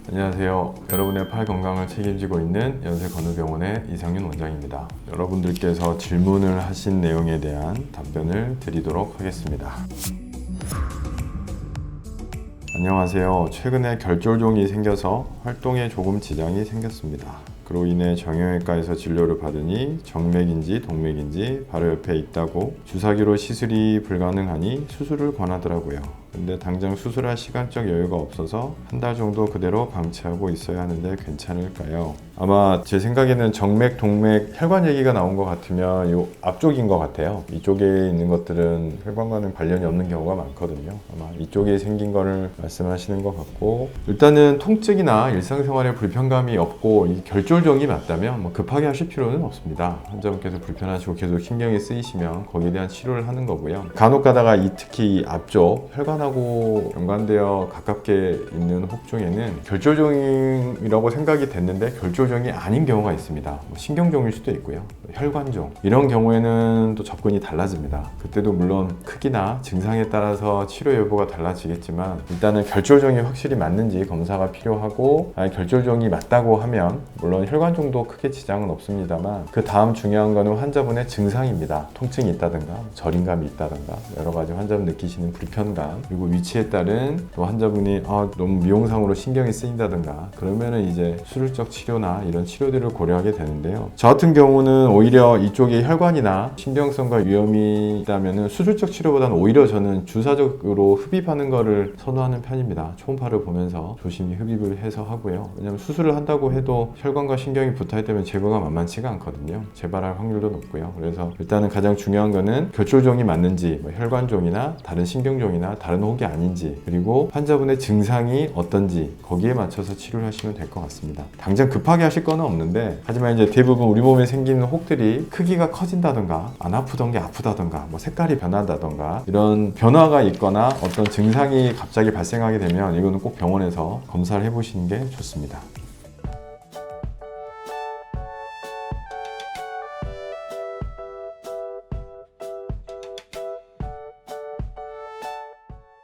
안녕하세요. 여러분의 팔 건강을 책임지고 있는 연세건우병원의 이상윤 원장입니다. 여러분들께서 질문을 하신 내용에 대한 답변을 드리도록 하겠습니다. 안녕하세요. 최근에 결절종이 생겨서 활동에 조금 지장이 생겼습니다. 그로 인해 정형외과에서 진료를 받으니 정맥인지 동맥인지 바로 옆에 있다고 주사기로 시술이 불가능하니 수술을 권하더라고요. 근데 당장 수술할 시간적 여유가 없어서 한 달 정도 그대로 방치하고 있어야 하는데 괜찮을까요? 아마 제 생각에는 정맥, 동맥, 혈관 얘기가 나온 것 같으면 이 앞쪽인 것 같아요. 이쪽에 있는 것들은 혈관과는 관련이 없는 경우가 많거든요. 아마 이쪽에 생긴 거를 말씀하시는 것 같고, 일단은 통증이나 일상생활에 불편감이 없고 이 결절종이 맞다면 뭐 급하게 하실 필요는 없습니다. 환자분께서 불편하시고 계속 신경이 쓰이시면 거기에 대한 치료를 하는 거고요. 간혹 가다가 특히 이 앞쪽 혈관하고 연관되어 가깝게 있는 혹 중에는 결절종이라고 생각이 됐는데 결절종이 아닌 경우가 있습니다. 뭐 신경종일 수도 있고요. 혈관종 이런 경우에는 또 접근이 달라집니다. 그때도 물론 크기나 증상에 따라서 치료 여부가 달라지겠지만 일단은 결절종이 확실히 맞는지 검사가 필요하고, 결절종이 맞다고 하면 물론 혈관종도 크게 지장은 없습니다만 그 다음 중요한 거는 환자분의 증상입니다. 통증이 있다든가 저림감이 있다든가 여러 가지 환자분 느끼시는 불편감, 그리고 위치에 따른 또 환자분이 너무 미용상으로 신경이 쓰인다든가 그러면은 이제 수술적 치료나 이런 치료들을 고려하게 되는데요. 저 같은 경우는 오히려 이쪽에 혈관이나 신경성과 위험이 있다면은 수술적 치료보다는 오히려 저는 주사적으로 흡입하는 거를 선호하는 편입니다. 초음파를 보면서 조심히 흡입을 해서 하고요. 왜냐하면 수술을 한다고 해도 혈관과 신경이 붙어있다면 제거가 만만치가 않거든요. 재발할 확률도 높고요. 그래서 일단은 가장 중요한 거는 결절종이 맞는지, 혈관종이나 다른 신경종이나 다른 혹이 아닌지, 그리고 환자분의 증상이 어떤지 거기에 맞춰서 치료를 하시면 될 것 같습니다. 당장 급하게 하실 건 없는데, 하지만 이제 대부분 우리 몸에 생기는 혹들이 크기가 커진다던가 안 아프던 게 아프다던가 뭐 색깔이 변한다던가 이런 변화가 있거나 어떤 증상이 갑자기 발생하게 되면 이거는 꼭 병원에서 검사를 해보시는 게 좋습니다.